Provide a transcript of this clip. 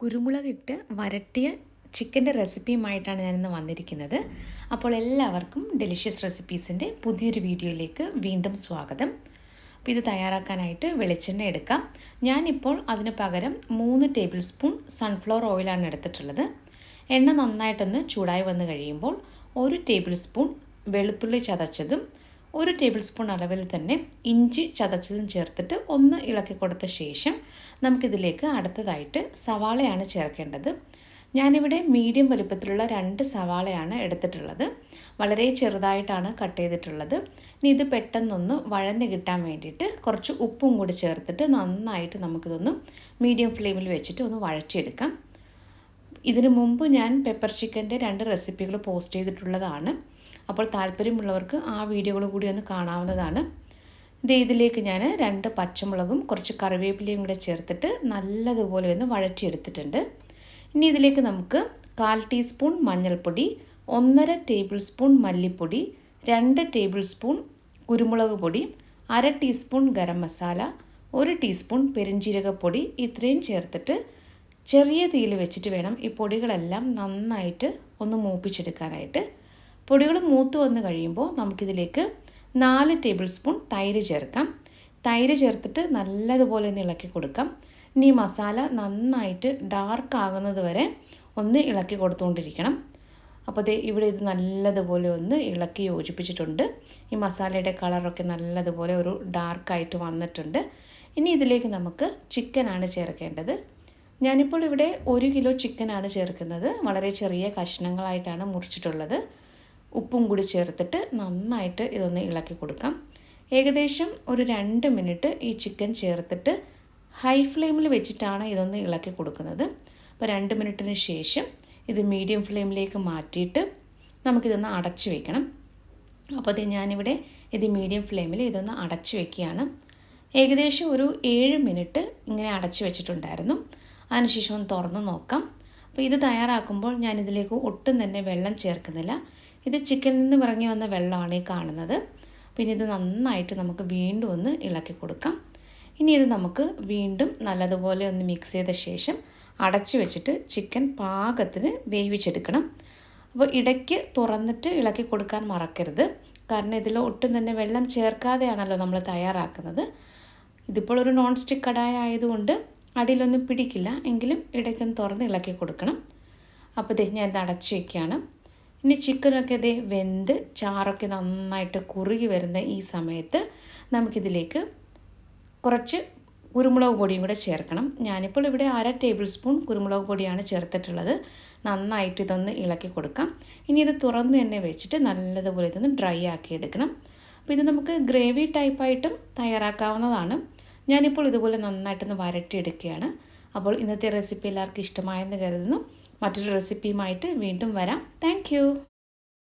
കുരുമുളകിട്ട് വരട്ടിയ ചിക്കൻ്റെ റെസിപ്പിയുമായിട്ടാണ് ഞാനിന്ന് വന്നിരിക്കുന്നത്. അപ്പോൾ എല്ലാവർക്കും ഡെലിഷ്യസ് റെസിപ്പീസിൻ്റെ പുതിയൊരു വീഡിയോയിലേക്ക് വീണ്ടും സ്വാഗതം. അപ്പോൾ ഇത് തയ്യാറാക്കാനായിട്ട് വെളിച്ചെണ്ണ എടുക്കാം. ഞാനിപ്പോൾ അതിന് പകരം 3 ടേബിൾ സ്പൂൺ സൺഫ്ലവർ ഓയിലാണ് എടുത്തിട്ടുള്ളത്. എണ്ണ നന്നായിട്ടൊന്ന് ചൂടായി വന്നു കഴിയുമ്പോൾ 1 ടേബിൾ സ്പൂൺ വെളുത്തുള്ളി ചതച്ചതും 1 ടേബിൾ സ്പൂൺ അളവിൽ തന്നെ ഇഞ്ചി ചതച്ചതും ചേർത്തിട്ട് ഒന്ന് ഇളക്കി കൊടുത്ത ശേഷം നമുക്കിതിലേക്ക് അടുത്തതായിട്ട് സവാളയാണ് ചേർക്കേണ്ടത്. ഞാനിവിടെ മീഡിയം വലുപ്പത്തിലുള്ള 2 സവാളയാണ് എടുത്തിട്ടുള്ളത്. വളരെ ചെറുതായിട്ടാണ് കട്ട് ചെയ്തിട്ടുള്ളത്. ഇനി ഇത് പെട്ടെന്നൊന്ന് വഴന്ന് കിട്ടാൻ വേണ്ടിയിട്ട് കുറച്ച് ഉപ്പും കൂടി ചേർത്തിട്ട് നന്നായിട്ട് നമുക്കിതൊന്ന് മീഡിയം ഫ്ലെയിമിൽ വെച്ചിട്ട് ഒന്ന് വഴറ്റിയെടുക്കാം. ഇതിനു മുമ്പ് ഞാൻ പെപ്പർ ചിക്കൻ്റെ 2 റെസിപ്പികൾ പോസ്റ്റ് ചെയ്തിട്ടുള്ളതാണ്. അപ്പോൾ താല്പര്യമുള്ളവർക്ക് ആ വീഡിയോകൾ കൂടി ഒന്ന് കാണാവുന്നതാണ്. ഇതിലേക്ക് ഞാൻ 2 പച്ചമുളകും കുറച്ച് കറിവേപ്പിലയും കൂടെ ചേർത്തിട്ട് നല്ലതുപോലെ ഒന്ന് വഴറ്റിയെടുത്തിട്ടുണ്ട്. ഇനി ഇതിലേക്ക് നമുക്ക് 1/4 ടീസ്പൂൺ മഞ്ഞൾപ്പൊടി, 1.5 ടേബിൾ സ്പൂൺ മല്ലിപ്പൊടി, 2 ടേബിൾ സ്പൂൺ കുരുമുളക് പൊടി, 1/2 ടീസ്പൂൺ ഗരം മസാല, 1 ടീസ്പൂൺ പെരുംജീരകപ്പൊടി ഇത്രയും ചേർത്തിട്ട് ചെറിയ തീയിൽ വെച്ചിട്ട് വേണം ഈ പൊടികളെല്ലാം നന്നായിട്ട് ഒന്ന് മൂപ്പിച്ചെടുക്കാനായിട്ട്. പൊടികൾ മൂത്ത് വന്ന് കഴിയുമ്പോൾ നമുക്കിതിലേക്ക് 4 ടേബിൾ സ്പൂൺ തൈര് ചേർക്കാം. തൈര് ചേർത്തിട്ട് നല്ലതുപോലെ ഒന്ന് ഇളക്കി കൊടുക്കാം. ഇനി മസാല നന്നായിട്ട് ഡാർക്ക് ആകുന്നത് വരെ ഒന്ന് ഇളക്കി കൊടുത്തുകൊണ്ടിരിക്കണം. അപ്പോൾ ഇവിടെ ഇത് നല്ലതുപോലെ ഒന്ന് ഇളക്കി യോജിപ്പിച്ചിട്ടുണ്ട്. ഈ മസാലയുടെ കളറൊക്കെ നല്ലതുപോലെ ഒരു ഡാർക്കായിട്ട് വന്നിട്ടുണ്ട്. ഇനി ഇതിലേക്ക് നമുക്ക് ചിക്കനാണ് ചേർക്കേണ്ടത്. ഞാനിപ്പോൾ ഇവിടെ 1 കിലോ ചിക്കനാണ് ചേർക്കുന്നത്. വളരെ ചെറിയ കഷ്ണങ്ങളായിട്ടാണ് മുറിച്ചിട്ടുള്ളത്. ഉപ്പും കൂടി ചേർത്തിട്ട് നന്നായിട്ട് ഇതൊന്ന് ഇളക്കി കൊടുക്കാം. ഏകദേശം ഒരു 2 മിനിറ്റ് ഈ ചിക്കൻ ചേർത്തിട്ട് ഹൈ ഫ്ലെയിമിൽ വെച്ചിട്ടാണ് ഇതൊന്ന് ഇളക്കി കൊടുക്കുന്നത്. അപ്പോൾ 2 മിനിറ്റിന് ശേഷം ഇത് മീഡിയം ഫ്ലെയിമിലേക്ക് മാറ്റിയിട്ട് നമുക്കിതൊന്ന് അടച്ചു വയ്ക്കണം. അപ്പോൾ ഞാനിവിടെ ഇത് മീഡിയം ഫ്ലെയിമിൽ ഇതൊന്ന് അടച്ചു വയ്ക്കുകയാണ്. ഏകദേശം ഒരു 7 മിനിറ്റ് ഇങ്ങനെ അടച്ചു വെച്ചിട്ടുണ്ടായിരുന്നു. അതിനുശേഷം ഒന്ന് തുറന്ന് നോക്കാം. അപ്പോൾ ഇത് തയ്യാറാക്കുമ്പോൾ ഞാനിതിലേക്ക് ഒട്ടും തന്നെ വെള്ളം ചേർക്കുന്നില്ല. ഇത് ചിക്കനിൽ നിന്ന് ഇറങ്ങി വന്ന വെള്ളമാണ് ഈ കാണുന്നത്. പിന്നെ ഇത് നന്നായിട്ട് നമുക്ക് വീണ്ടും ഒന്ന് ഇളക്കി കൊടുക്കാം. ഇനി ഇത് നമുക്ക് വീണ്ടും നല്ലതുപോലെ ഒന്ന് മിക്സ് ചെയ്ത ശേഷം അടച്ചു വെച്ചിട്ട് ചിക്കൻ പാകത്തിന് വേവിച്ചെടുക്കണം. അപ്പോൾ ഇടയ്ക്ക് തുറന്നിട്ട് ഇളക്കി കൊടുക്കാൻ മറക്കരുത്. കാരണം ഇതിൽ ഒട്ടും തന്നെ വെള്ളം ചേർക്കാതെയാണല്ലോ നമ്മൾ തയ്യാറാക്കുന്നത്. ഇതിപ്പോൾ ഒരു നോൺ സ്റ്റിക്ക് കടായ ആയതുകൊണ്ട് അടിയിലൊന്നും പിടിക്കില്ല. എങ്കിലും ഇടയ്ക്കൊന്ന് തുറന്ന് ഇളക്കി കൊടുക്കണം. അപ്പോൾ ഞാൻ ഇത് അടച്ചു വയ്ക്കുകയാണ്. ഇനി ചിക്കനൊക്കെ വെന്ത് ചാറൊക്കെ നന്നായിട്ട് കുറുകി വരുന്ന ഈ സമയത്ത് നമുക്കിതിലേക്ക് കുറച്ച് കുരുമുളക് പൊടിയും കൂടെ ചേർക്കണം. ഞാനിപ്പോൾ ഇവിടെ 1/2 ടേബിൾ സ്പൂൺ കുരുമുളക് പൊടിയാണ് ചേർത്തിട്ടുള്ളത്. നന്നായിട്ട് ഇതൊന്ന് ഇളക്കി കൊടുക്കാം. ഇനി ഇത് തുറന്ന് തന്നെ വെച്ചിട്ട് നല്ലതുപോലെ ഇതൊന്ന് ഡ്രൈ ആക്കി എടുക്കണം. അപ്പോൾ ഇത് നമുക്ക് ഗ്രേവി ടൈപ്പായിട്ടും തയ്യാറാക്കാവുന്നതാണ്. ഞാനിപ്പോൾ ഇതുപോലെ നന്നായിട്ടൊന്ന് വരട്ടിയെടുക്കുകയാണ്. അപ്പോൾ ഇന്നത്തെ റെസിപ്പി എല്ലാവർക്കും ഇഷ്ടമായെന്ന് കരുതുന്നു. മറ്റൊരു റെസിപ്പിയുമായിട്ട് വീണ്ടും വരാം. താങ്ക്